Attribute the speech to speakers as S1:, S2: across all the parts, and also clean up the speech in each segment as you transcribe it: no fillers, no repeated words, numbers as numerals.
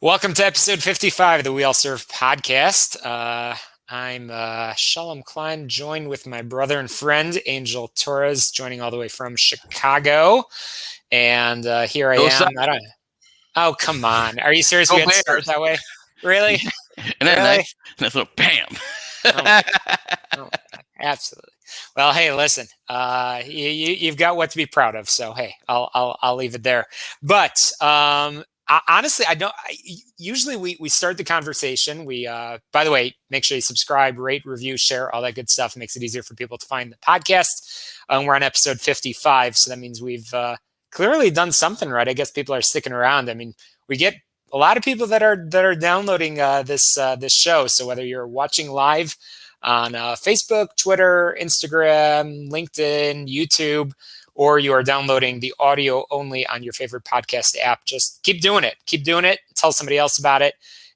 S1: Welcome to episode 55 of the We All Serve podcast. I'm Shalom Klein, joined with my brother and friend, Angel Torres, joining all the way from Chicago. And here I am. Oh, come on. Are you serious? We had to start that way? Really?
S2: And then nice little bam.
S1: Oh, absolutely. Well, hey, listen, you've got what to be proud of. So, hey, I'll leave it there. But honestly, usually we start the conversation. By the way, make sure you subscribe, rate, review, share, all that good stuff. It makes it easier for people to find the podcast. We're on episode 55. So that means we've clearly done something right. I guess people are sticking around. I mean, we get a lot of people that are downloading this show. So whether you're watching live on Facebook, Twitter, Instagram, LinkedIn, YouTube, or you are downloading the audio only on your favorite podcast app, just keep doing it. Keep doing it. Tell somebody else about it.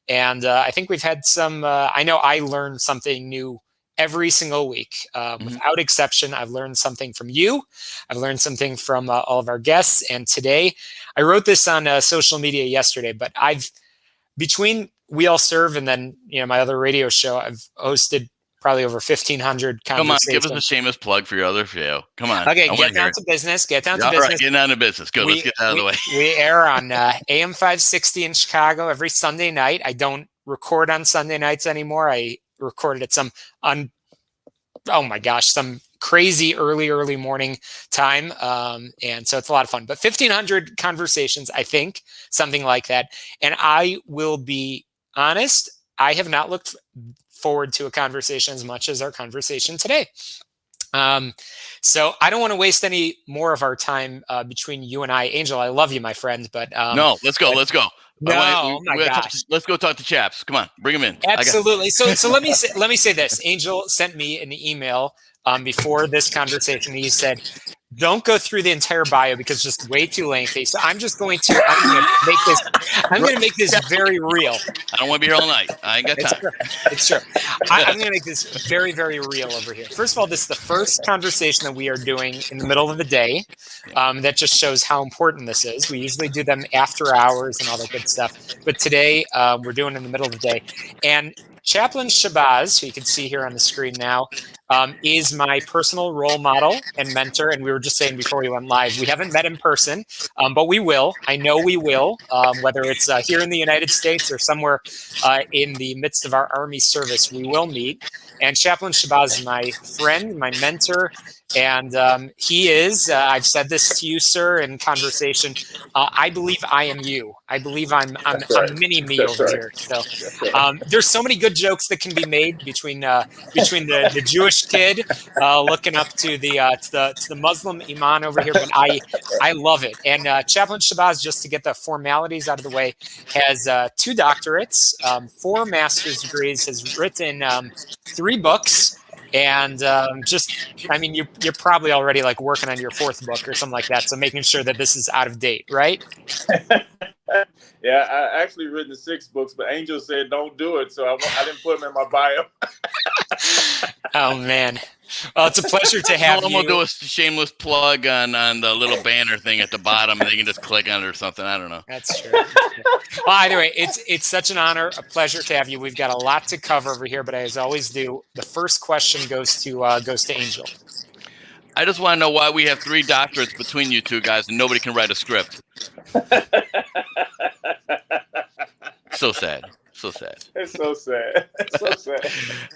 S1: And I think we've had some, I know I learned something new every single week. Without exception, I've learned something from you. I've learned something from all of our guests. And today, I wrote this on social media yesterday, but between We All Serve and then, my other radio show, I've hosted probably over 1,500 conversations.
S2: Come on, give us a shameless plug for your other show. Come on.
S1: Okay, get down to business. All right,
S2: get down to business. Good, let's get that out of the way.
S1: We air on AM 560 in Chicago every Sunday night. I don't record on Sunday nights anymore. I recorded at some crazy early morning time. And so it's a lot of fun. But 1,500 conversations, I think, something like that. And I will be honest, I have not looked forward to a conversation as much as our conversation today. So I don't want to waste any more of our time between you and I. Angel, I love you, my friend, but
S2: no, let's go.
S1: No,
S2: let's go talk to Chaps. Come on, bring him in.
S1: Absolutely. So let me say this. Angel sent me an email before this conversation. He said, "Don't go through the entire bio because it's just way too lengthy." So I'm going to make this very real.
S2: I don't want to be here all night. I ain't got time.
S1: It's true. I'm going to make this very, very real over here. First of all, this is the first conversation that we are doing in the middle of the day. That just shows how important this is. We usually do them after hours and all that good stuff. But today, we're doing it in the middle of the day. And Chaplain Shabazz, who you can see here on the screen now, is my personal role model and mentor. And we were just saying before we went live, we haven't met in person, but we will. I know we will, whether it's here in the United States or somewhere in the midst of our Army service, we will meet. And Chaplain Shabazz is my friend, my mentor, and he is, I've said this to you, sir, in conversation, I believe I am you. I believe I'm mini me over here. So there's so many good jokes that can be made between the Jewish kid looking up to the Muslim imam over here, but I love it. And Chaplain Shabazz, just to get the formalities out of the way, has 2 doctorates, 4 master's degrees, has written 3 books. And you're probably already like working on your 4th book or something like that. So making sure that this is out of date, right?
S3: Yeah, I actually written 6 books, but Angel said don't do it, so I didn't put them in my bio.
S1: Oh man, well, it's a pleasure to have you.
S2: I'm gonna do a shameless plug on the little banner thing at the bottom, and they can just click on it or something. I don't know.
S1: That's true. Well, anyway, it's such an honor, a pleasure to have you. We've got a lot to cover over here, but as I always do, the first question goes to Angel.
S2: I just want to know why we have 3 doctorates between you two guys, and nobody can write a script. So sad.
S3: It's so sad.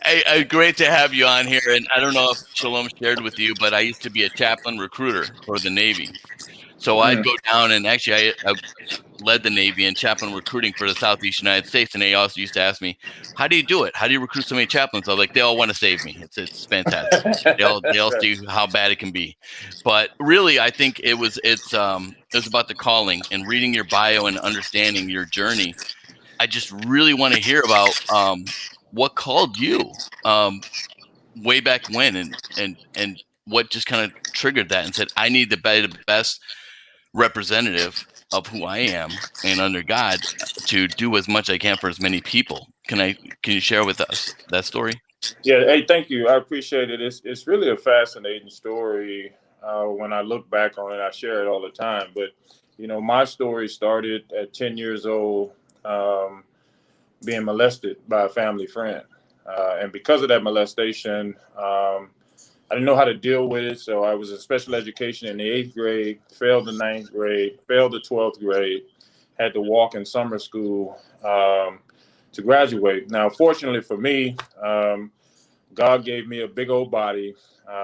S2: Hey, great to have you on here. And I don't know if Shalom shared with you, but I used to be a chaplain recruiter for the Navy. So I'd go down and actually I led the Navy in chaplain recruiting for the Southeast United States. And they also used to ask me, how do you do it? How do you recruit so many chaplains? I was like, they all want to save me. It's fantastic. They all see how bad it can be. But really, I think it was about the calling and reading your bio and understanding your journey. I just really want to hear about what called you way back when and what just kind of triggered that and said, I need to be the best representative of who I am and under God to do as much as I can for as many people. Can you share with us that story?
S3: Yeah. Hey, thank you. I appreciate it. It's really a fascinating story. When I look back on it, I share it all the time. But, my story started at 10 years old. being molested by a family friend. And because of that molestation, I didn't know how to deal with it. So I was in special education in the 8th grade, failed the 9th grade, failed the 12th grade, had to walk in summer school to graduate. Now, fortunately for me, God gave me a big old body.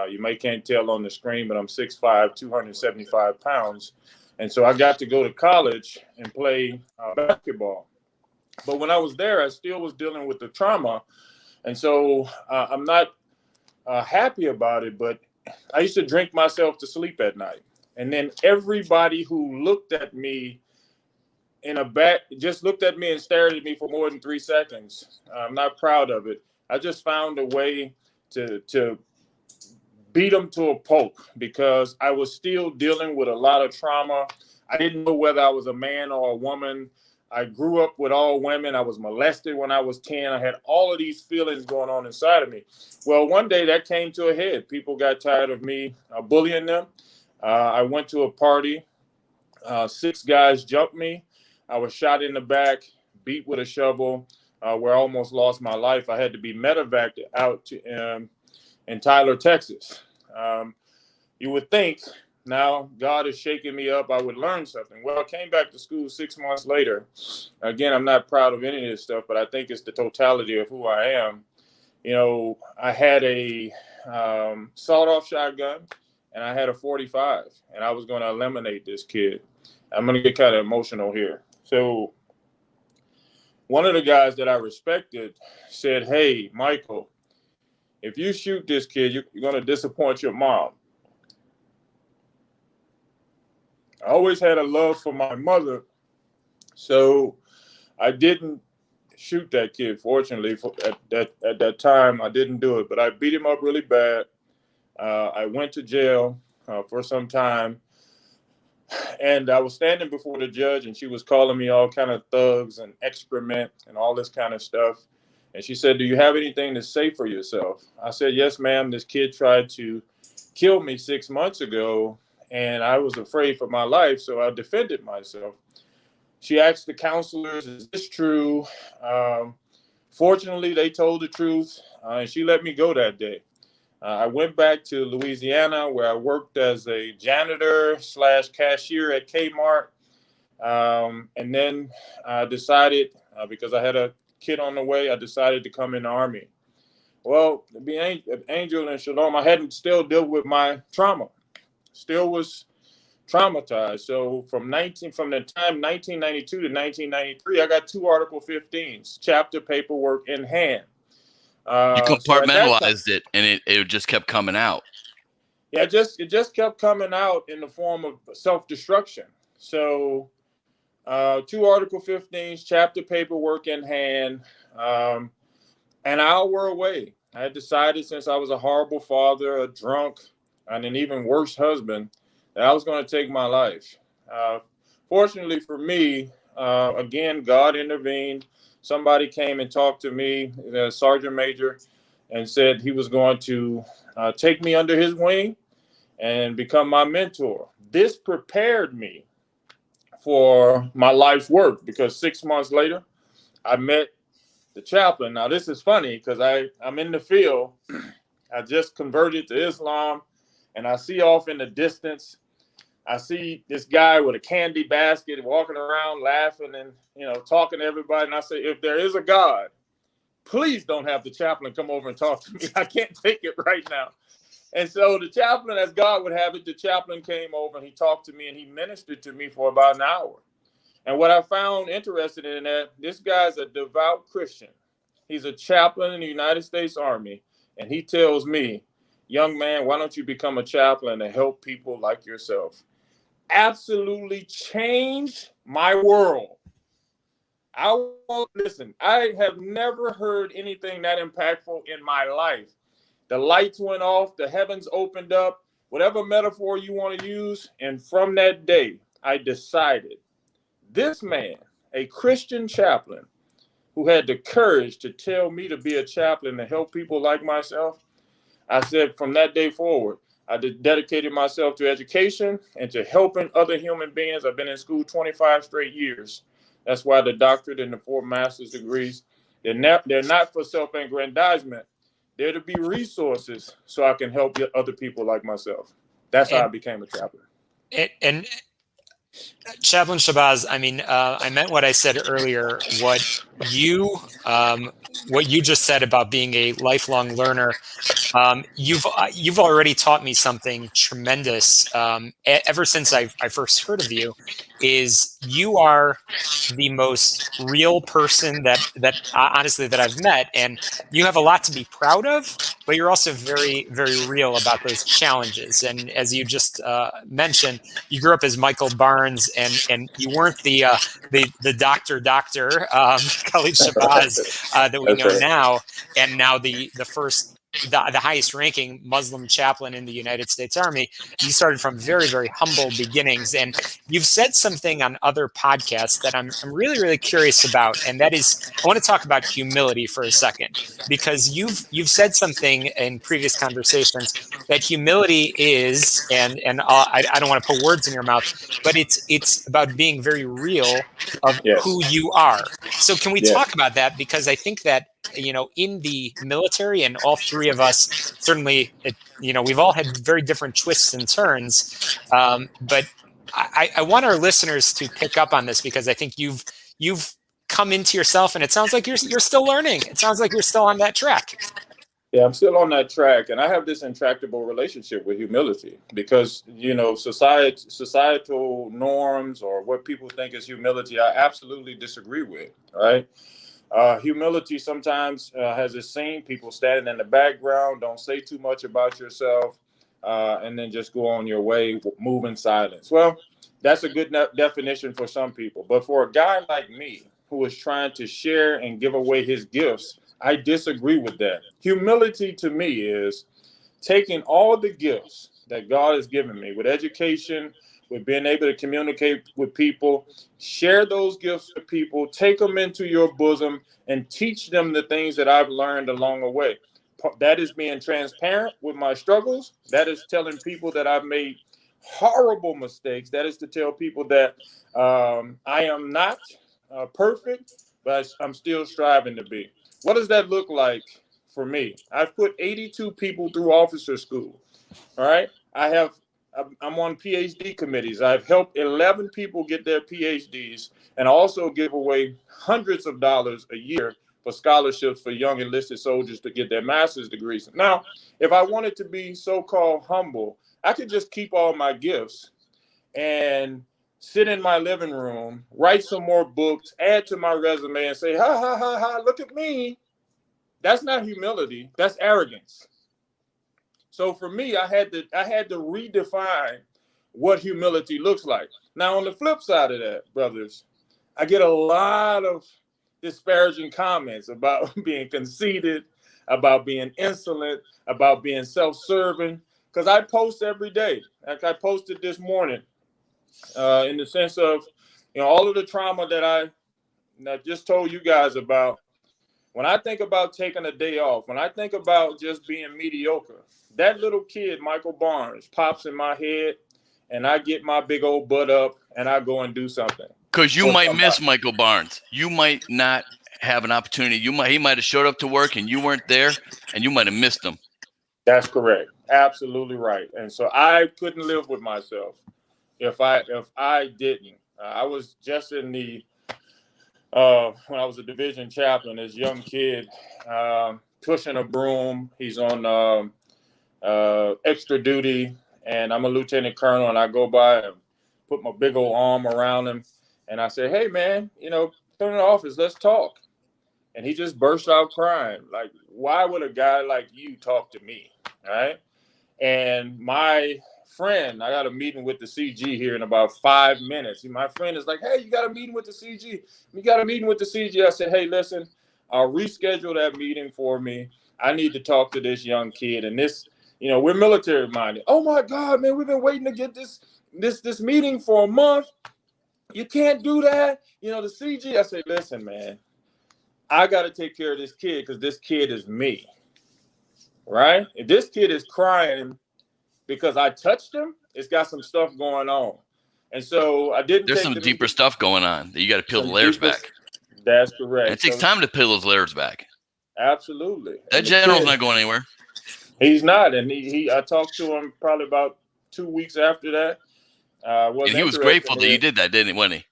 S3: You may can't tell on the screen, but I'm 6'5", 275 pounds. And so I got to go to college and play basketball. But when I was there, I still was dealing with the trauma. And so I'm not happy about it, but I used to drink myself to sleep at night. And then everybody who looked at me just looked at me and stared at me for more than 3 seconds. I'm not proud of it. I just found a way to beat them to a pulp because I was still dealing with a lot of trauma. I didn't know whether I was a man or a woman. I grew up with all women. I was molested when I was 10. I had all of these feelings going on inside of me. Well, one day that came to a head. People got tired of me bullying them. I went to a party. 6 guys jumped me. I was shot in the back, beat with a shovel, where I almost lost my life. I had to be medevaced out to in Tyler, Texas. You would think now God is shaking me up, I would learn something. Well, I came back to school 6 months later. Again, I'm not proud of any of this stuff, but I think it's the totality of who I am. You know, I had a sawed-off shotgun, and I had a 45, and I was going to eliminate this kid. I'm going to get kind of emotional here. So one of the guys that I respected said, "Hey, Michael, if you shoot this kid, you're going to disappoint your mom." I always had a love for my mother, so I didn't shoot that kid. Fortunately, at that time, I didn't do it, but I beat him up really bad. I went to jail for some time, and I was standing before the judge, and she was calling me all kind of thugs and excrement and all this kind of stuff. And she said, "Do you have anything to say for yourself?" I said, "Yes, ma'am. This kid tried to kill me 6 months ago, and I was afraid for my life, so I defended myself." She asked the counselors, "Is this true?" Fortunately, they told the truth, and she let me go that day. I went back to Louisiana, where I worked as a janitor / cashier at Kmart. And then I decided, because I had a kid on the way, I decided to come in the Army. Well, to be Angel and Shalom, I hadn't still dealt with my trauma. Still was traumatized. So from the time 1992 to 1993, I got 2 Article 15s, chapter paperwork in hand.
S2: You compartmentalized it, and it just kept coming out.
S3: Yeah, it just kept coming out in the form of self-destruction. So 2 Article 15s, chapter paperwork in hand, an hour away. I had decided, since I was a horrible father, a drunk, and an even worse husband, that I was going to take my life. Fortunately for me, again, God intervened. Somebody came and talked to me, the sergeant major, and said he was going to take me under his wing and become my mentor. This prepared me for my life's work, because 6 months later, I met the chaplain. Now, this is funny because I'm in the field. I just converted to Islam, and I see off in the distance, I see this guy with a candy basket walking around laughing and, talking to everybody. And I say, if there is a God, please don't have the chaplain come over and talk to me. I can't take it right now. And so the chaplain, as God would have it, the chaplain came over and he talked to me and he ministered to me for about an hour. And what I found interesting in that, this guy's a devout Christian. He's a chaplain in the United States Army. And he tells me, "Young man, why don't you become a chaplain to help people like yourself?" Absolutely changed my world. Listen, I have never heard anything that impactful in my life. The lights went off, the heavens opened up, whatever metaphor you want to use. And from that day, I decided, this man, a Christian chaplain who had the courage to tell me to be a chaplain to help people like myself, I said, from that day forward, I dedicated myself to education and to helping other human beings. I've been in school 25 straight years That's why the doctorate and the 4 master's degrees, they're not for self-aggrandizement. They're to be resources so I can help other people like myself. That's how I became a chaplain.
S1: And Chaplain Shabazz, I mean, I meant what I said earlier. What you just said about being a lifelong learner, you've already taught me something tremendous. Ever since I first heard of you, is you are the most real person that honestly that I've met, and you have a lot to be proud of, but you're also very, very real about those challenges. And as you just mentioned, you grew up as Michael Barnes, and you weren't the doctor Khalid Shabazz that we know now, and now the highest ranking Muslim chaplain in the United States Army. You started from very, very humble beginnings, and you've said something on other podcasts that I'm really, really curious about, and that is, I want to talk about humility for a second, because you've said something in previous conversations that humility is, and I don't want to put words in your mouth, but it's about being very real of who you are. So can we talk about that? Because I think that, you know, in the military, and all three of us, certainly, you know, we've all had very different twists and turns. But I want our listeners to pick up on this, because I think you've come into yourself, and it sounds like you're still learning. It sounds like you're still on that track.
S3: Yeah, I'm still on that track, and I have this intractable relationship with humility because, you know, societal norms or what people think is humility, I absolutely disagree with, right? Humility sometimes has this scene, people standing in the background, don't say too much about yourself, and then just go on your way, move in silence. Well, that's a good definition for some people. But for a guy like me, who is trying to share and give away his gifts, I disagree with that. Humility to me is taking all the gifts that God has given me with education, with being able to communicate with people, share those gifts with people, take them into your bosom, and teach them the things that I've learned along the way. That is being transparent with my struggles. That is telling people that I've made horrible mistakes. That is to tell people that I am not perfect, but I'm still striving to be. What does that look like for me? I've put 82 people through officer school. All right. I'm on PhD committees. I've helped 11 people get their PhDs, and also give away hundreds of dollars a year for scholarships for young enlisted soldiers to get their master's degrees. Now, if I wanted to be so-called humble, I could just keep all my gifts and sit in my living room, write some more books, add to my resume, and say, ha, ha, ha, ha, look at me. That's not humility. That's arrogance. So for me, I had to redefine what humility looks like. Now, on the flip side of that, brothers, I get a lot of disparaging comments about being conceited, about being insolent, about being self-serving, because I post every day. Like I posted this morning, in the sense of, you know, all of the trauma that I just told you guys about. When I think about taking a day off, when I think about just being mediocre, that little kid, Michael Barnes, pops in my head, and I get my big old butt up and I go and do something.
S2: Because you might miss Michael Barnes. You might not have an opportunity. He might have showed up to work and you weren't there, and you might have missed him.
S3: That's correct. Absolutely right. And so I couldn't live with myself if I didn't. I was just in the when I was a division chaplain, this young kid pushing a broom. He's on extra duty, and I'm a lieutenant colonel, and I go by and put my big old arm around him, and I say, hey, man, you know, come in the office, let's talk. And he just burst out crying. Like, why would a guy like you talk to me, right? And my friend, I got a meeting with the CG here in about 5 minutes. And my friend is like, hey, you got a meeting with the CG? You got a meeting with the CG? I said, hey, listen, I'll reschedule that meeting for me. I need to talk to this young kid. And this, you know, we're military minded. Oh my God, man, we've been waiting to get this meeting for a month. You can't do that. You know, the CG, I said, listen, man, I got to take care of this kid because this kid is me, right? If this kid is crying because I touched him, it's got some stuff going on. And so I didn't.
S2: There's some deeper stuff going on that you got to peel the layers back.
S3: That's correct.
S2: And it takes time to peel those layers back.
S3: Absolutely.
S2: That general's not going anywhere.
S3: He's not, and I talked to him probably about 2 weeks after that.
S2: And he was grateful that you did that, didn't he? Wasn't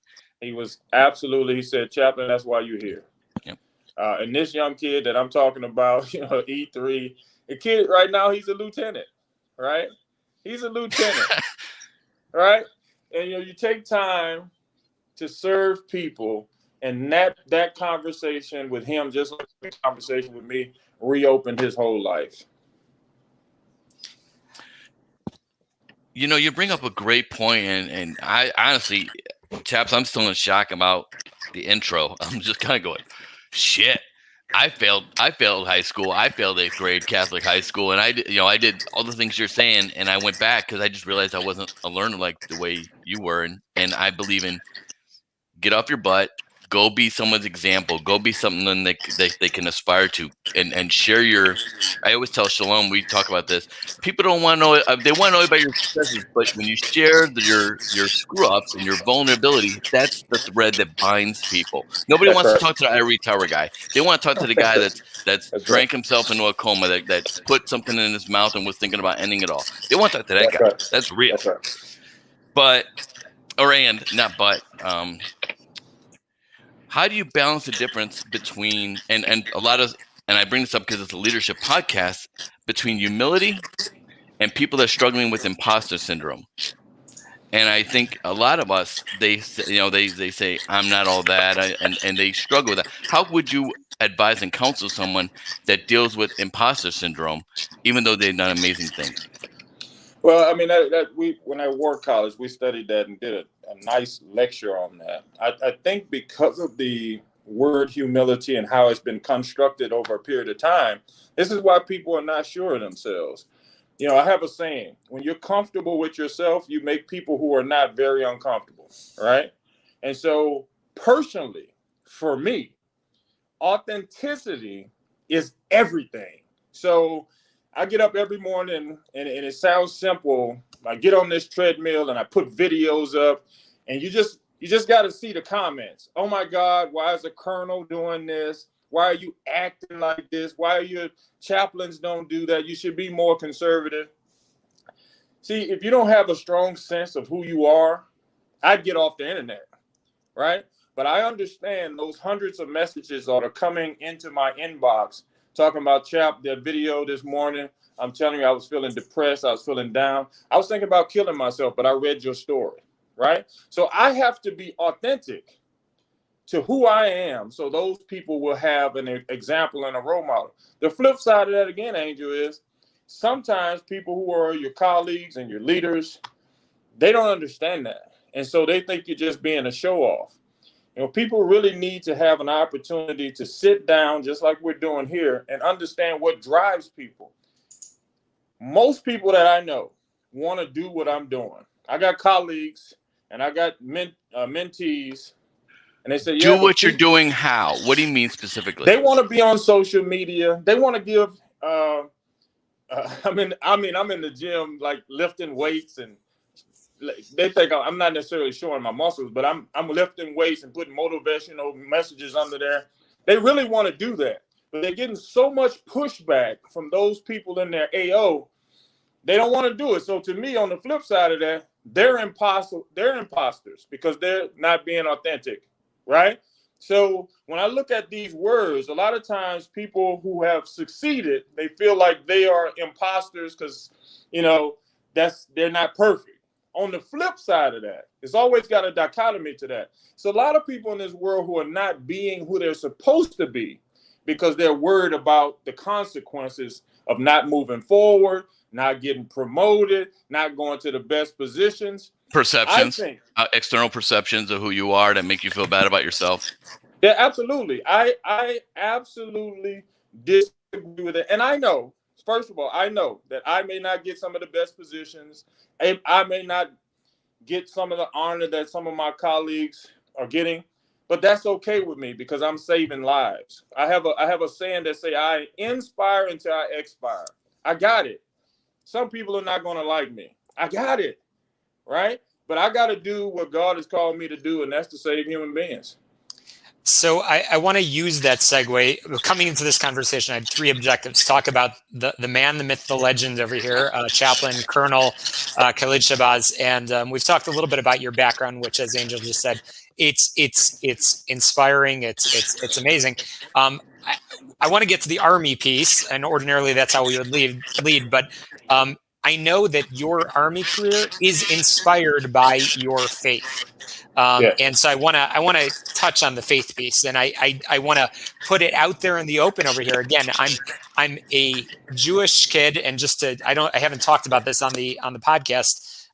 S2: he?
S3: He was absolutely. He said, "Chaplain, that's why you're here."
S2: Yep.
S3: And this young kid that I'm talking about, E3, the kid right now, he's a lieutenant, right? He's a lieutenant, right? And you take time to serve people, and that conversation with him, just like the conversation with me, reopened his whole life.
S2: You bring up a great point, and I honestly, chaps, I'm still in shock about the intro. I'm just kind of going, shit. I failed high school. I failed 8th grade Catholic high school, and I did all the things you're saying, and I went back because I just realized I wasn't a learner like the way you were, and I believe in get off your butt. Go be someone's example. Go be something that they can aspire to, and share your. I always tell Shalom, we talk about this. People don't want to know. They want to know about your successes, but when you share your screw ups and your vulnerability, that's the thread that binds people. Nobody wants to talk to the ivory tower guy. They want to talk to the guy that's drank himself into a coma, that put something in his mouth and was thinking about ending it all. They want to talk to that guy. That's real. But how do you balance the difference between and a lot of, and I bring this up because it's a leadership podcast, between humility and people that are struggling with imposter syndrome? And I think a lot of us, they say I'm not all that, and they struggle with that. How would you advise and counsel someone that deals with imposter syndrome, even though they've done amazing things?
S3: Well, I mean, when I wore college, we studied that and did a nice lecture on that. I think because of the word humility and how it's been constructed over a period of time, this is why people are not sure of themselves. I have a saying: when you're comfortable with yourself, you make people who are not very uncomfortable, right? And so, personally, for me, authenticity is everything. So I get up every morning, and it sounds simple. I get on this treadmill and I put videos up, and you just got to see the comments. Oh my God, why is the colonel doing this? Why are you acting like this? Why are your chaplains don't do that? You should be more conservative. See, if you don't have a strong sense of who you are, I'd get off the internet, right? But I understand those hundreds of messages that are coming into my inbox talking about the video this morning. I'm telling you, I was feeling depressed. I was feeling down. I was thinking about killing myself, but I read your story, right? So I have to be authentic to who I am, so those people will have an example and a role model. The flip side of that, again, Angel, is sometimes people who are your colleagues and your leaders, they don't understand that. And so they think you're just being a show off. People really need to have an opportunity to sit down, just like we're doing here, and understand what drives people. Most people that I know want to do what I'm doing. I got colleagues and I got mentees, and they say,
S2: do what you're doing. How? What do you mean specifically?
S3: They want to be on social media. They want to give. I'm in the gym, like lifting weights, and they think I'm not necessarily showing my muscles, but I'm lifting weights and putting motivational messages under there. They really want to do that, but they're getting so much pushback from those people in their AO. They don't want to do it. So to me, on the flip side of that, they're imposters because they're not being authentic, right? So when I look at these words, a lot of times people who have succeeded, they feel like they are imposters because, they're not perfect. On the flip side of that, it's always got a dichotomy to that. So a lot of people in this world who are not being who they're supposed to be because they're worried about the consequences of not moving forward, not getting promoted, not going to the best positions.
S2: Perceptions, external perceptions of who you are that make you feel bad about yourself.
S3: Yeah, absolutely. I absolutely disagree with it. And I know, first of all, I know that I may not get some of the best positions. I may not get some of the honor that some of my colleagues are getting, but that's okay with me because I'm saving lives. I have a saying that say, I inspire until I expire. I got it. Some people are not going to like me. I got it, right? but I got to do what God has called me to do, and that's to save human beings.
S1: So I want to use that segue. Coming into this conversation, I had 3 objectives. Talk about the man, the myth, the legend over here, Chaplain Colonel Khalid Shabazz. And we've talked a little bit about your background, which, as Angel just said, it's inspiring. It's amazing. I want to get to the Army piece, and ordinarily that's how we would lead. But I know that your Army career is inspired by your faith. And so I want to touch on the faith piece, and I want to put it out there in the open over here. Again, I'm a Jewish kid, and I haven't talked about this on the podcast,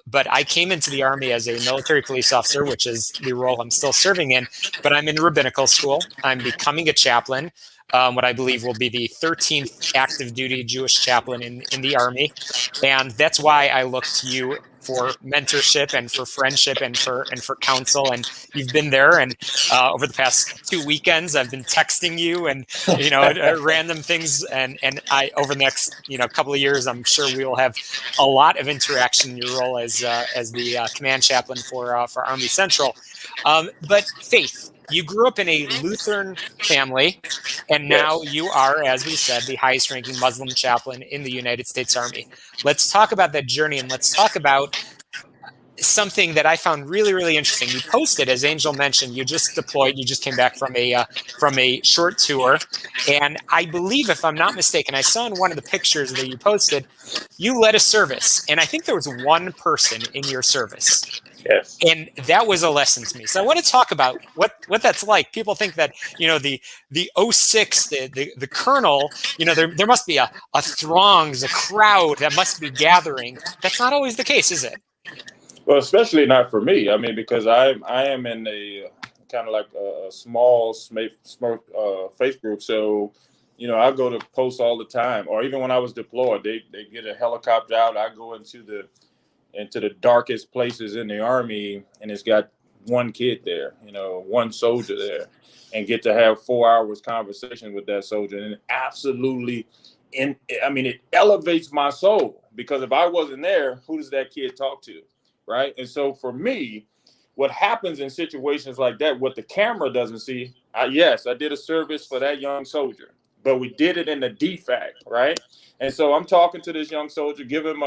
S1: but I came into the Army as a military police officer, which is the role I'm still serving in. But I'm in rabbinical school. I'm becoming a chaplain. What I believe will be the 13th active duty Jewish chaplain in the Army. And that's why I look to you for mentorship and for friendship and for counsel. And you've been there. And over the past 2 weekends, I've been texting you and, random things. And over the next, couple of years, I'm sure we will have a lot of interaction in your role as the command chaplain for Army Central. But faith. You grew up in a Lutheran family, and now you are, as we said, the highest-ranking Muslim chaplain in the United States Army. Let's talk about that journey, and let's talk about something that I found really, really interesting. You posted, as Angel mentioned, you just deployed. You just came back from a short tour, and I believe, if I'm not mistaken, I saw in one of the pictures that you posted, you led a service, and I think there was one person in your service.
S3: Yes.
S1: And that was a lesson to me. So I want to talk about what that's like. People think that, the 06, the colonel, there must be a throngs, a crowd that must be gathering. That's not always the case, is it?
S3: Well, especially not for me. I mean, because I am in a kind of like a small faith group. So, I go to posts all the time. Or even when I was deployed, they get a helicopter out. I go into the darkest places in the Army, and it's got one kid there, one soldier there, and get to have 4 hours conversation with that soldier. And it elevates my soul, because if I wasn't there, who does that kid talk to? Right. And so for me, what happens in situations like that, what the camera doesn't see, yes, I did a service for that young soldier, but we did it in the DFAC. Right. And so I'm talking to this young soldier, give him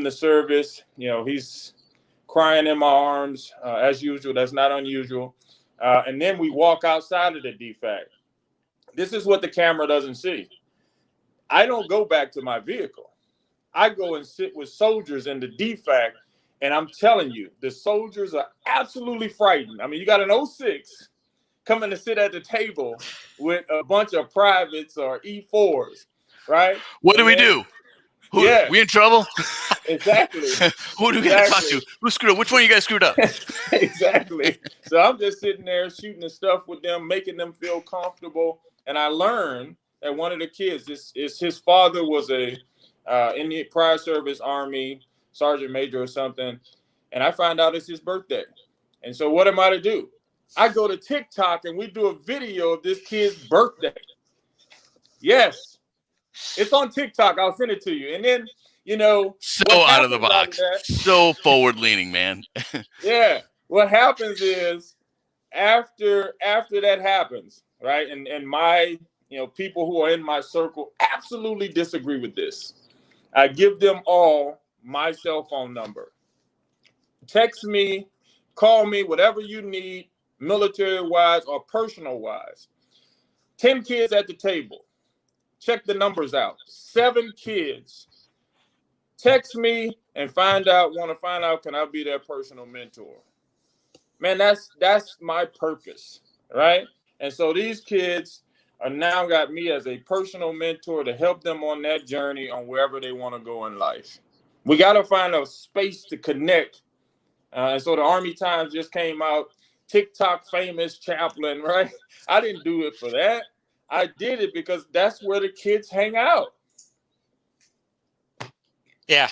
S3: the service. He's crying in my arms, as usual. That's not unusual. And then we walk outside of the DFAC. This is what the camera doesn't see. I don't go back to my vehicle. I go and sit with soldiers in the DFAC, and I'm telling you, the soldiers are absolutely frightened. I mean, you got an 06 coming to sit at the table with a bunch of privates or E4s, right?
S2: What do we do? We in trouble?
S3: Exactly.
S2: Who do we got to talk to? Who screwed up? Which one of you guys screwed up?
S3: Exactly. So I'm just sitting there shooting the stuff with them, making them feel comfortable. And I learned that one of the kids, his father was in the prior service Army, Sergeant Major or something. And I find out it's his birthday. And so what am I to do? I go to TikTok and we do a video of this kid's birthday. Yes. It's on TikTok. I'll send it to you. And then,
S2: so out of the box, so forward leaning, man.
S3: Yeah. What happens is after that happens, right? And my, people who are in my circle absolutely disagree with this. I give them all my cell phone number. Text me, call me, whatever you need, military-wise or personal-wise. 10 kids at the table. Check the numbers out. 7 kids. Text me and want to find out, can I be their personal mentor? Man, that's my purpose, right? And so these kids are now got me as a personal mentor to help them on that journey on wherever they want to go in life. We got to find a space to connect. And so the Army Times just came out, TikTok famous chaplain, right? I didn't do it for that. I did it because that's where the kids hang out.
S1: Yeah.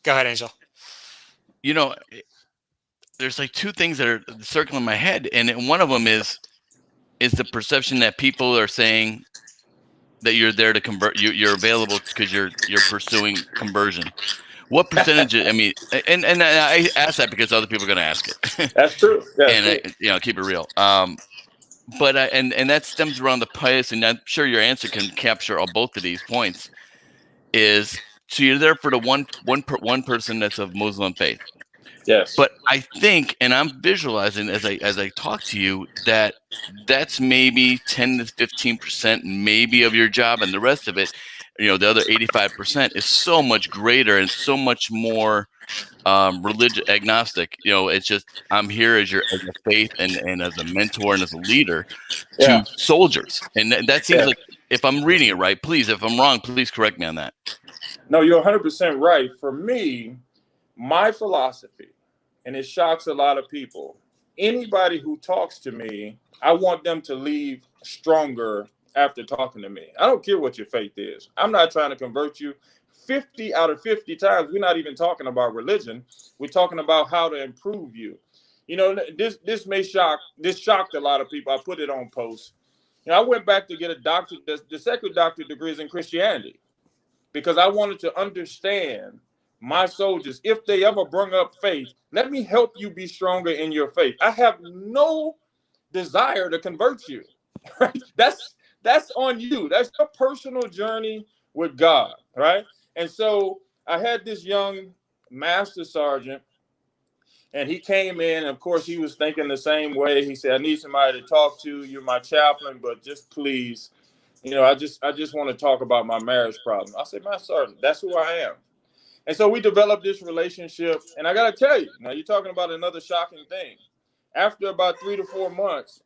S1: Go ahead, Angel.
S2: There's like 2 things that are circling my head. And one of them is the perception that people are saying that you're there to convert. You're available because you're pursuing conversion. What percentage? I mean, and I ask that because other people are going to ask it.
S3: That's true.
S2: And keep it real. But and that stems around the pious, and I'm sure your answer can capture all both of these points. Is so you're there for the one person that's of Muslim faith.
S3: Yes.
S2: But I think, and I'm visualizing as I talk to you, that's maybe 10 to 15% maybe of your job, and the rest of it, the other 85% is so much greater and so much more religious agnostic. It's just I'm here as a faith and as a mentor and as a leader to soldiers, and that seems like, if I'm reading it right, please, if I'm wrong, please correct me on that.
S3: No, you're 100% right. For me, my philosophy, and it shocks a lot of people, anybody who talks to me, I want them to leave stronger after talking to me. I don't care what your faith is. I'm not trying to convert you. 50 out of 50 times, we're not even talking about religion. We're talking about how to improve you. This shocked a lot of people. I put it on post. I went back to get a doctorate. The second doctorate degree is in Christianity, because I wanted to understand my soldiers. If they ever bring up faith, let me help you be stronger in your faith. I have no desire to convert you. Right? That's on you. That's your personal journey with God, right? And so I had this young master sergeant, and he came in, and of course he was thinking the same way. He said, I need somebody to talk to. You're my chaplain, but just please, I just want to talk about my marriage problem. I said, my sergeant, that's who I am. And so we developed this relationship. And I got to tell you, now you're talking about another shocking thing. After about 3 to 4 months,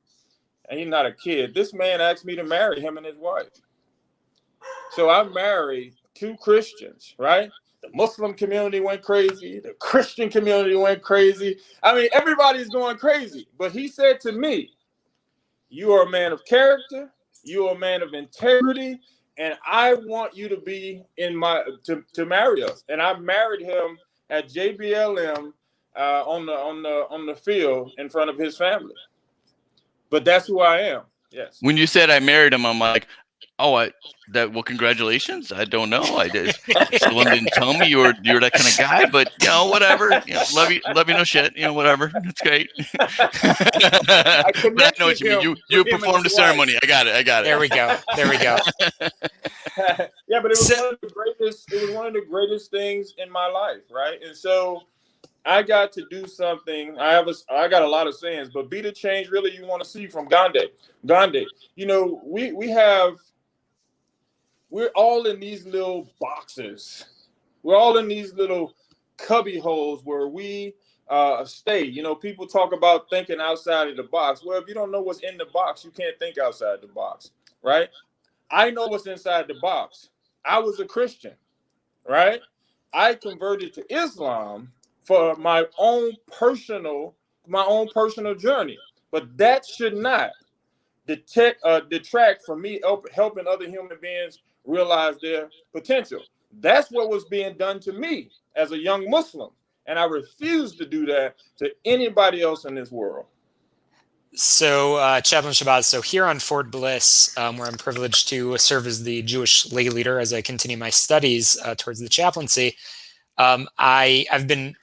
S3: and he's not a kid, this man asked me to marry him and his wife. So I married 2 Christians, right? The Muslim community went crazy. The Christian community went crazy. I mean, everybody's going crazy. But he said to me, you are a man of character. You are a man of integrity. And I want you to be to marry us. And I married him at JBLM on the field in front of his family. But that's who I am. Yes.
S2: When you said I married him, I'm like, well, congratulations. I don't know. Someone didn't tell me you're that kind of guy, but whatever. Love you, no shit. Whatever. It's great. But I know what you mean. You performed the ceremony. I got it.
S1: There we go.
S3: Yeah, but it was one of the greatest. It was one of the greatest things in my life, right? And so I got to do something. I got a lot of sayings, but be the change really you want to see from Gandhi. We're all in these little boxes. We're all in these little cubby holes where we stay. People talk about thinking outside of the box. Well, if you don't know what's in the box, you can't think outside the box, right? I know what's inside the box. I was a Christian, right? I converted to Islam for my own personal journey, but that should not detract from me helping other human beings realize their potential. That's what was being done to me as a young Muslim, and I refuse to do that to anybody else in this world.
S1: So, Chaplain Shabazz, so here on Fort Bliss, where I'm privileged to serve as the Jewish lay leader as I continue my studies towards the chaplaincy, I've been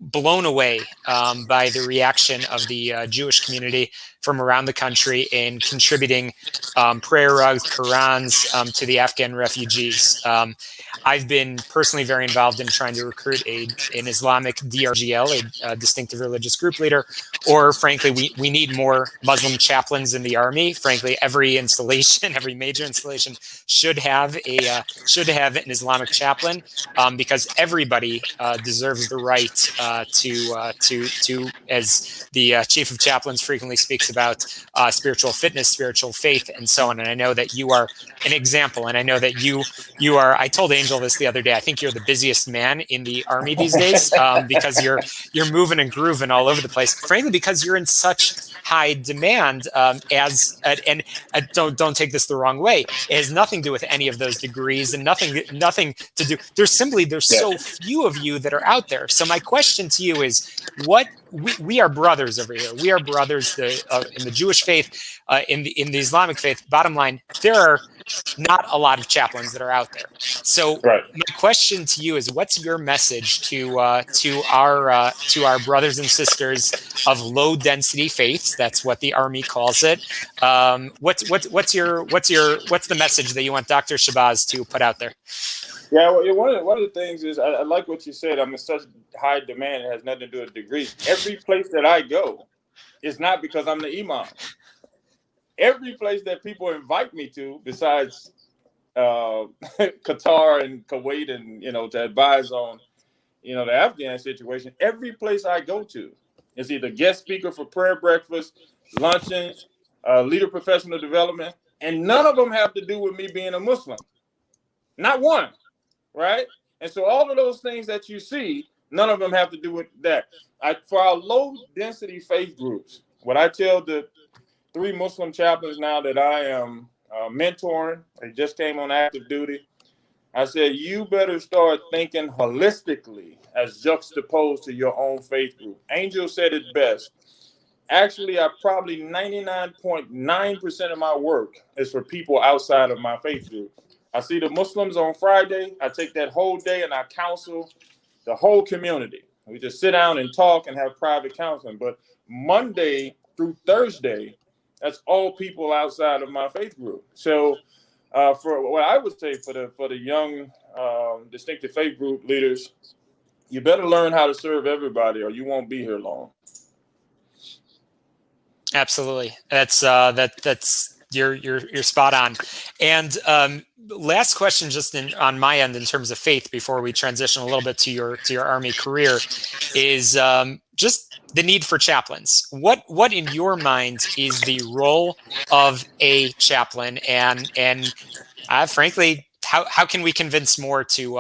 S1: blown away by the reaction of the Jewish community from around the country in contributing prayer rugs, Qurans to the Afghan refugees. I've been personally very involved in trying to recruit an Islamic DRGL, a distinctive religious group leader, or frankly, we need more Muslim chaplains in the Army. Frankly, every installation, every major installation should have an Islamic chaplain, because everybody deserves the right to, as the chief of chaplains frequently speaks about, spiritual fitness, spiritual faith, and so on. And I know that you are an example, and I know that you are. I told Angel this the other day. I think you're the busiest man in the Army these days, because you're moving and grooving all over the place. Frankly, because you're in such high demand. Don't take this the wrong way. It has nothing to do with any of those degrees, and nothing to do. There's so few of you that are out there. So my question to you is, what we are brothers over here. We are brothers in the Jewish faith, in the Islamic faith. Bottom line, there are not a lot of chaplains that are out there. So
S3: Right.
S1: my question to you is, what's your message to our brothers and sisters of low density faiths? That's what the Army calls it. What's the message that you want Dr. Shabazz to put out there?
S3: Yeah, well, one of the things is I like what you said. I'm in such high demand. It has nothing to do with degrees. Every place that I go, it's not because I'm the imam. Every place that people invite me to, besides Qatar and Kuwait, and to advise on the Afghan situation, every place I go to is either guest speaker for prayer breakfast, luncheons, leader professional development, and none of them have to do with me being a Muslim. Not one. Right? And so all of those things that you see, none of them have to do with that. For our low density faith groups, what I tell the 3 Muslim chaplains now that I am mentoring, they just came on active duty, I said, you better start thinking holistically as juxtaposed to your own faith group. Angel said it best. Actually, I probably 99.9% of my work is for people outside of my faith group. I see the Muslims on Friday. I take that whole day and I counsel the whole community. We just sit down and talk and have private counseling. But Monday through Thursday, that's all people outside of my faith group. So for what I would say for the young distinctive faith group leaders, you better learn how to serve everybody or you won't be here long.
S1: Absolutely. That's you're spot on. And last question, just on my end in terms of faith, before we transition a little bit to your Army career, is just the need for chaplains. What in your mind is the role of a chaplain, and frankly, how can we convince more to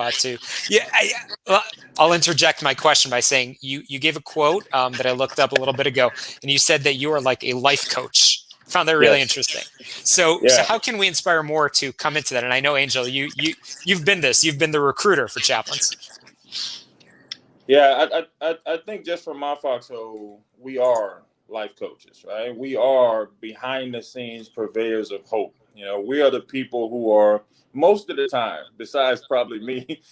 S1: I'll interject my question by saying you gave a quote that I looked up a little bit ago, and you said that you are like a life coach. Found that really interesting. So how can we inspire more to come into that? And I know, Angel, you've been the recruiter for chaplains.
S3: Yeah, I think just from my foxhole, we are life coaches, right? We are behind the scenes purveyors of hope. We are the people who are most of the time, besides probably me,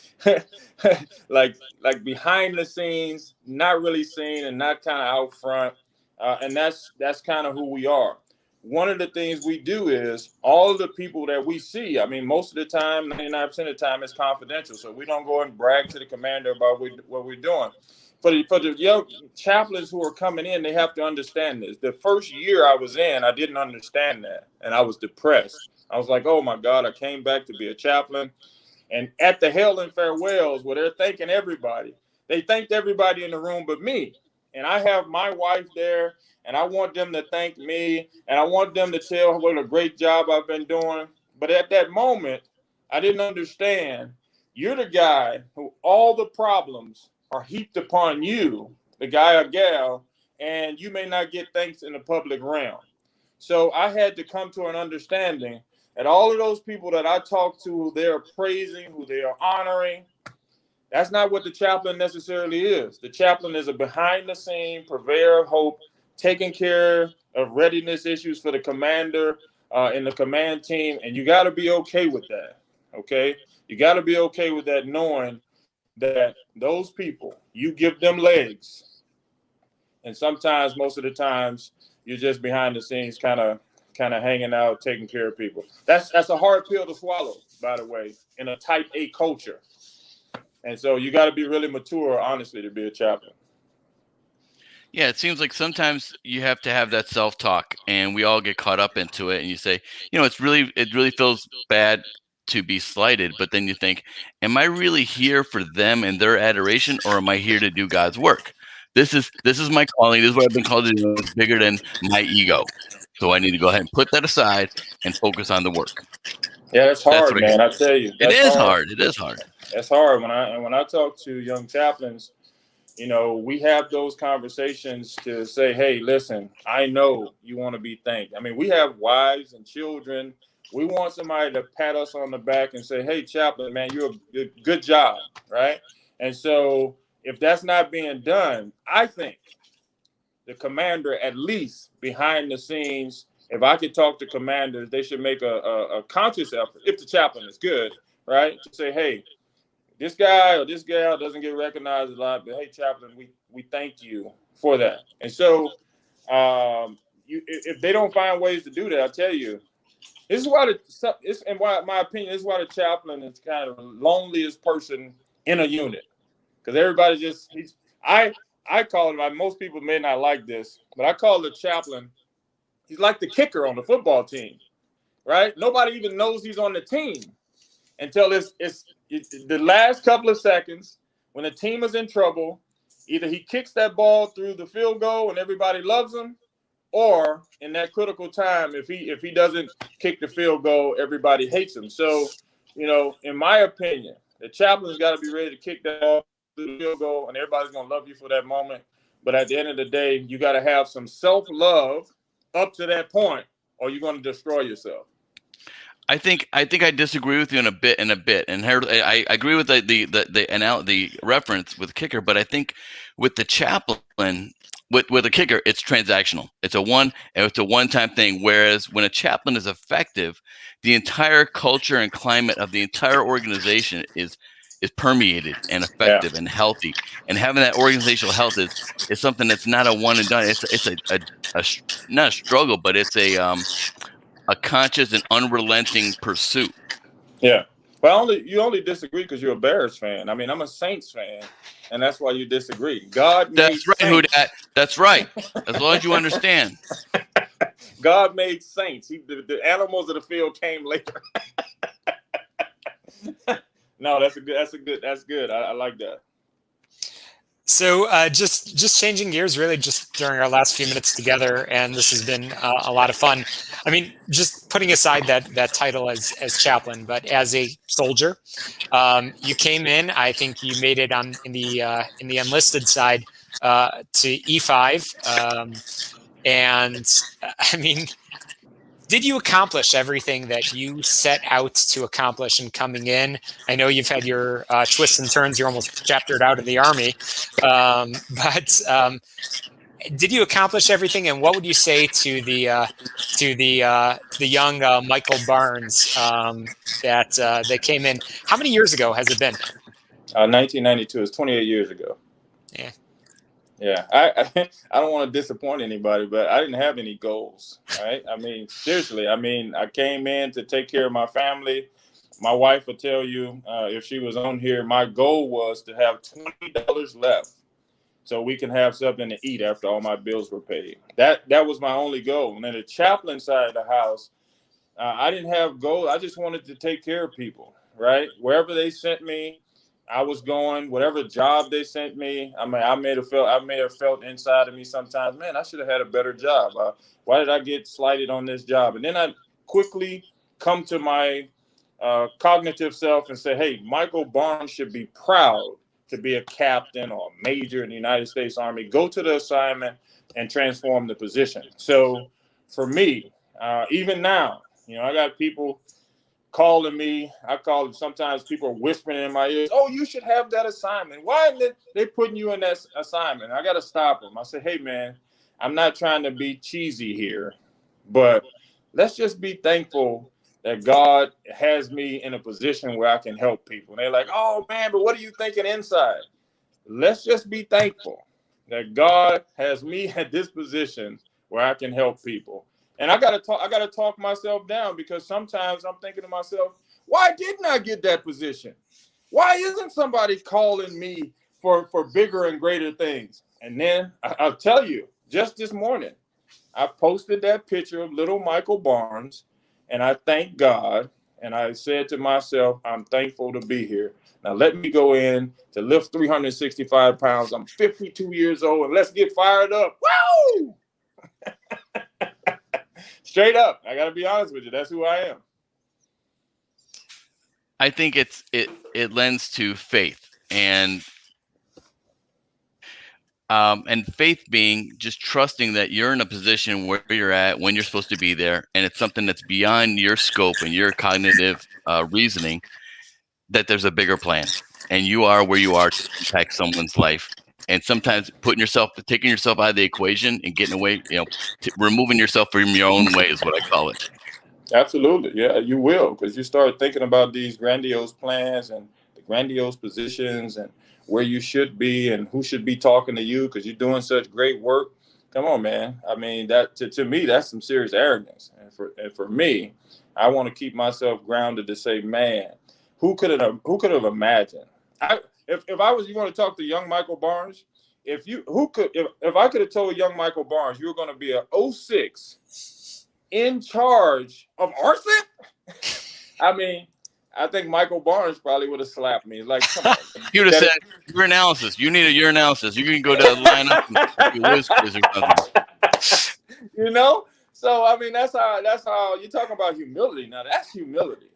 S3: like behind the scenes, not really seen and not kind of out front. And that's kind of who we are. One of the things we do is all of the people that we see, I mean, most of the time, 99% of the time, it's confidential. So we don't go and brag to the commander about what we're doing. For the young chaplains who are coming in, they have to understand this. The first year I was in, I didn't understand that. And I was depressed. I was like, oh, my God, I came back to be a chaplain. And at the hail and farewells, where they're thanking everybody, they thanked everybody in the room but me. And I have my wife there. And I want them to thank me, and I want them to tell what a great job I've been doing. But at that moment, I didn't understand. You're the guy who all the problems are heaped upon you, the guy or gal, and you may not get thanks in the public realm. So I had to come to an understanding that all of those people that I talk to, who they're praising, who they are honoring, that's not what the chaplain necessarily is. The chaplain is a behind-the-scene purveyor of hope, taking care of readiness issues for the commander and the command team. And you got to be okay with that. Okay. You got to be okay with that, knowing that those people, you give them legs. And sometimes, most of the times, you're just behind the scenes, kind of hanging out, taking care of people. That's a hard pill to swallow, by the way, in a type A culture. And so you got to be really mature, honestly, to be a chaplain.
S2: Yeah, it seems like sometimes you have to have that self-talk, and we all get caught up into it. And you say, it really feels bad to be slighted. But then you think, am I really here for them and their adoration, or am I here to do God's work? This is my calling. This is what I've been called to do. It's bigger than my ego. So I need to go ahead and put that aside and focus on the work.
S3: Yeah, that's hard, man. I tell you,
S2: it is hard. It is hard.
S3: That's hard. When I talk to young chaplains, we have those conversations to say, hey, listen, I know you want to be thanked. I mean, we have wives and children. We want somebody to pat us on the back and say, hey, chaplain, man, you're a good job, right? And so if that's not being done, I think the commander, at least behind the scenes, if I could talk to commanders, they should make a conscious effort, if the chaplain is good, right, to say, hey, this guy or this gal doesn't get recognized a lot, but hey, chaplain, we thank you for that. And so if they don't find ways to do that, I'll tell you, this is why in my opinion, this is why the chaplain is kind of the loneliest person in a unit. Because everybody I call it, most people may not like this, but I call the chaplain, he's like the kicker on the football team, right? Nobody even knows he's on the team until it's the last couple of seconds when the team is in trouble. Either he kicks that ball through the field goal and everybody loves him, or in that critical time, if he doesn't kick the field goal, everybody hates him. So, in my opinion, the chaplain's got to be ready to kick that ball through the field goal, and everybody's going to love you for that moment. But at the end of the day, you got to have some self-love up to that point, or you're going to destroy yourself.
S2: I think I disagree with you in a bit, and I agree with the reference with kicker, but I think with the chaplain, with a kicker, it's transactional. It's a one-time thing. Whereas when a chaplain is effective, the entire culture and climate of the entire organization is permeated and effective and healthy. And having that organizational health is something that's not a one and done. It's not a struggle, but it's a conscious and unrelenting pursuit.
S3: Yeah. Well, you only disagree because you're a Bears fan. I mean, I'm a Saints fan, and that's why you disagree.
S2: That's right, Hudat. That's right. As long as you understand.
S3: God made saints. The animals of the field came later. No, that's good. I like that.
S1: So just changing gears, really, just during our last few minutes together, and this has been a lot of fun. I mean, just putting aside that title as chaplain, but as a soldier, you came in. I think you made it in the enlisted side to E5, and I mean, did you accomplish everything that you set out to accomplish in coming in? I know you've had your twists and turns. You're almost chaptered out of the Army. But did you accomplish everything? And what would you say to the young Michael Barnes that came in? How many years ago has it been?
S3: 1992. It's 28 years ago.
S1: Yeah.
S3: Yeah, I don't want to disappoint anybody, but I didn't have any goals, right? I mean, seriously, I came in to take care of my family. My wife will tell you, if she was on here, my goal was to have $20 left so we can have something to eat after all my bills were paid. That was my only goal. And then the chaplain side of the house, I didn't have goals. I just wanted to take care of people, right? Wherever they sent me, I was going. Whatever job they sent me, I mean, I may have felt inside of me sometimes, man, I should have had a better job. Why did I get slighted on this job? And then I quickly come to my cognitive self and say, hey, Michael Barnes should be proud to be a captain or a major in the United States Army. Go to the assignment and transform the position. So for me, even now, I got people calling me. Sometimes people are whispering in my ears, oh, you should have that assignment. Why are they putting you in that assignment? I got to stop them. I say, hey, man, I'm not trying to be cheesy here, but let's just be thankful that God has me in a position where I can help people. And they're like, oh, man, but what are you thinking inside? Let's just be thankful that God has me at this position where I can help people. And I gotta talk myself down, because sometimes I'm thinking to myself, why didn't I get that position? Why isn't somebody calling me for bigger and greater things? And then I'll tell you, just this morning, I posted that picture of little Michael Barnes, and I thank God. And I said to myself, I'm thankful to be here. Now let me go in to lift 365 pounds. I'm 52 years old, and let's get fired up. Woo! Straight up, I got to be honest with you. That's who I am.
S2: I think it lends to faith, and faith being just trusting that you're in a position where you're at when you're supposed to be there, and it's something that's beyond your scope and your cognitive reasoning, that there's a bigger plan, and you are where you are to impact someone's life and sometimes taking yourself out of the equation and getting away, removing yourself from your own way is what I call it.
S3: Absolutely. Yeah, you will, because you start thinking about these grandiose plans and the grandiose positions and where you should be and who should be talking to you because you're doing such great work. Come on, man. I mean, that to me, that's some serious arrogance. And for me, I want to keep myself grounded to say, man, who could have imagined? If I was, you want to talk to young Michael Barnes? If I could have told young Michael Barnes you were going to be an 06 in charge of arson, I mean, I think Michael Barnes probably would have slapped me. Like, come on.
S2: He would have said, urinalysis. You need a urinalysis. You can go to the lineup and do whiz quiz or something.
S3: So I mean, that's how you talking about humility. Now that's humility.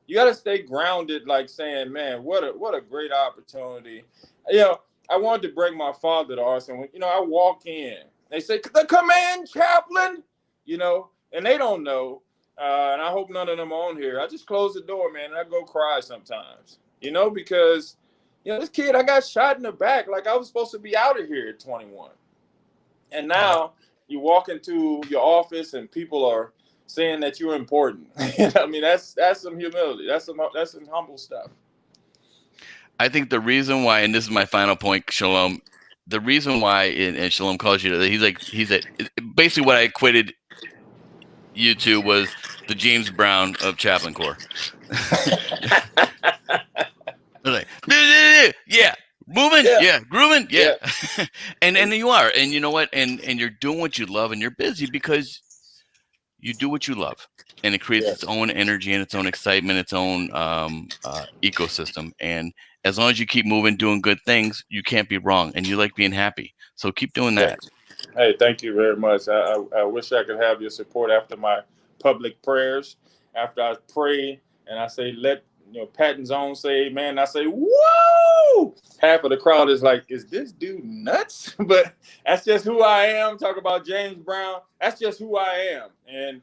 S3: You got to stay grounded, like saying, man, what a great opportunity. I wanted to bring my father to arson. I walk in, they say the command chaplain, and they don't know. And I hope none of them are on here. I just close the door, man, and I go cry sometimes, because, this kid, I got shot in the back. Like I was supposed to be out of here at 21. And now you walk into your office and people are saying that you're important. I mean, that's some humility. That's some humble stuff.
S2: I think the reason why, and this is my final point, Shalom, the reason why, and Shalom calls you, he's basically what I equated you to was the James Brown of Chaplain Corps. Like, yeah, moving, yeah, grooving, yeah. and you are, and you know what, and you're doing what you love, and you're busy because you do what you love, and it creates its own energy and its own excitement, its own ecosystem. And as long as you keep moving, doing good things, you can't be wrong, and you like being happy. So keep doing that.
S3: Hey, thank you very much. I wish I could have your support after my public prayers. After I pray and I say, let Patton's own say amen, I say, woo! Half of the crowd is like, is this dude nuts? But that's just who I am. Talk about James Brown. That's just who I am. And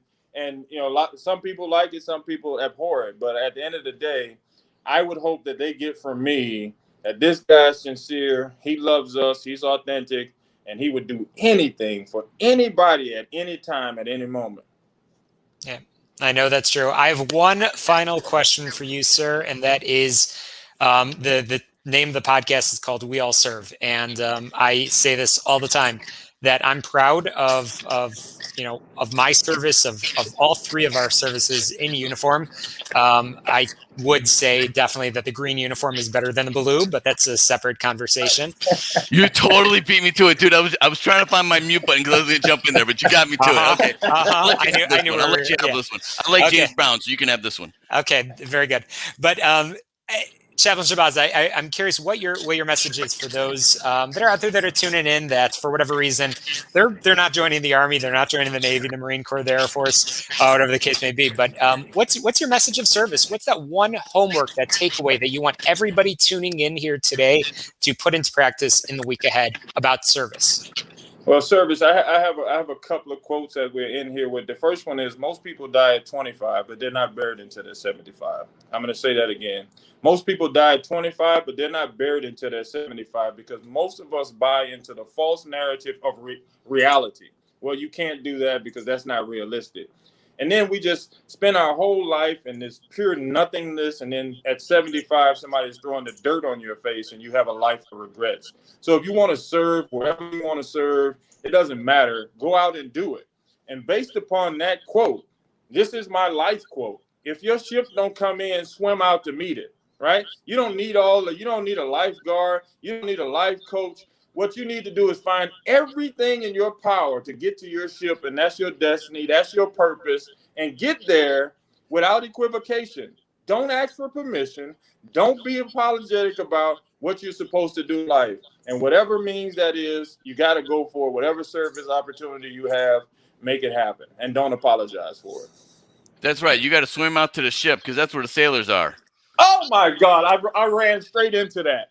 S3: some people like it, some people abhor it. But at the end of the day, I would hope that they get from me that this guy's sincere. He loves us. He's authentic. And he would do anything for anybody at any time, at any moment.
S1: Yeah, I know that's true. I have one final question for you, sir, and that is the name of the podcast is called We All Serve. And I say this all the time, that I'm proud of my service, of all three of our services in uniform. I would say definitely that the green uniform is better than the blue, but that's a separate conversation.
S2: You totally beat me to it, dude. I was trying to find my mute button because I was going to jump in there, but you got me to it. Okay. I knew. I'll let you have this one. I like James Brown, so you can have this one. Okay,
S1: very good. But Chaplain Shabazz, I'm curious what your message is for those that are out there that are tuning in that for whatever reason they're not joining the Army, they're not joining the Navy, the Marine Corps, the Air Force, whatever the case may be. But what's your message of service? What's that one homework, that takeaway that you want everybody tuning in here today to put into practice in the week ahead about service?
S3: Well, service, I have a couple of quotes that we're in here with. The first one is, most people die at 25, but they're not buried until they're 75. I'm going to say that again. Most people die at 25, but they're not buried until they're 75, because most of us buy into the false narrative of reality. Well, you can't do that because that's not realistic. And then we just spend our whole life in this pure nothingness. And then at 75, somebody's throwing the dirt on your face and you have a life of regrets. So if you want to serve, wherever you want to serve, it doesn't matter. Go out and do it. And based upon that quote, this is my life quote. If your ship don't come in, swim out to meet it, right? You don't need a lifeguard. You don't need a life coach. What you need to do is find everything in your power to get to your ship, and that's your destiny, that's your purpose, and get there without equivocation. Don't ask for permission. Don't be apologetic about what you're supposed to do in life. And whatever means that is, you got to go for it. Whatever service opportunity you have, make it happen. And don't apologize for it.
S2: That's right. You got to swim out to the ship because that's where the sailors are.
S3: Oh, my God. I ran straight into that.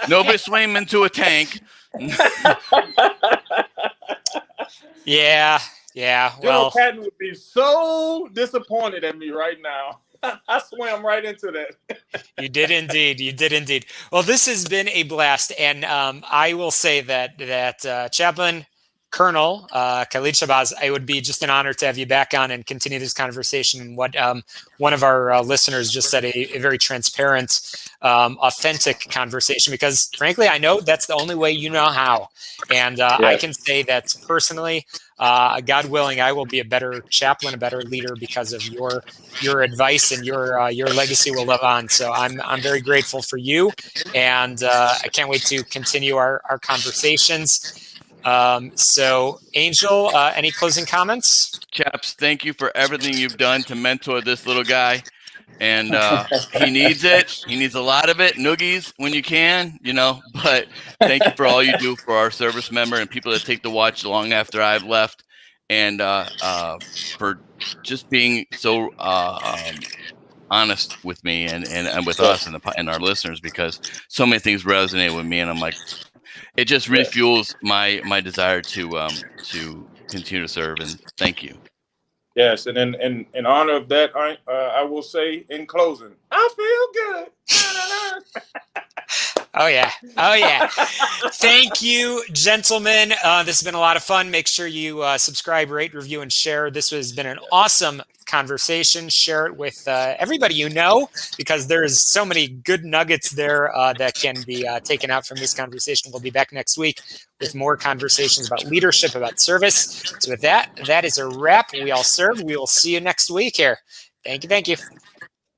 S2: Nobody swam into a tank.
S1: Yeah. Well,
S3: Patton would be so disappointed at me right now. I swam right into that.
S1: You did indeed. You did indeed. Well, this has been a blast, and I will say that Chaplain Colonel Khalid Shabazz, it would be just an honor to have you back on and continue this conversation. What one of our listeners just said, a very transparent, authentic conversation, because frankly, I know that's the only way you know how. And I can say that personally, God willing, I will be a better chaplain, a better leader because of your advice, and your legacy will live on. So I'm very grateful for you, and I can't wait to continue our conversations. So Angel, any closing comments?
S2: Chaps, thank you for everything you've done to mentor this little guy. And he needs it. He needs a lot of it. Noogies when you can, but thank you for all you do for our service member and people that take the watch long after I've left, and for just being so honest with me and with us and our listeners, because so many things resonate with me, and I'm like, it just really fuels my desire to continue to serve, and thank you.
S3: Yes, and in honor of that, I will say in closing, I feel good.
S1: Oh yeah. Oh yeah. Thank you, gentlemen. This has been a lot of fun. Make sure you subscribe, rate, review, and share. This has been an awesome conversation. Share it with everybody you know, because there's so many good nuggets there that can be taken out from this conversation. We'll be back next week with more conversations about leadership, about service. So with that is a wrap. We all serve. We will see you next week here. Thank you. Thank you.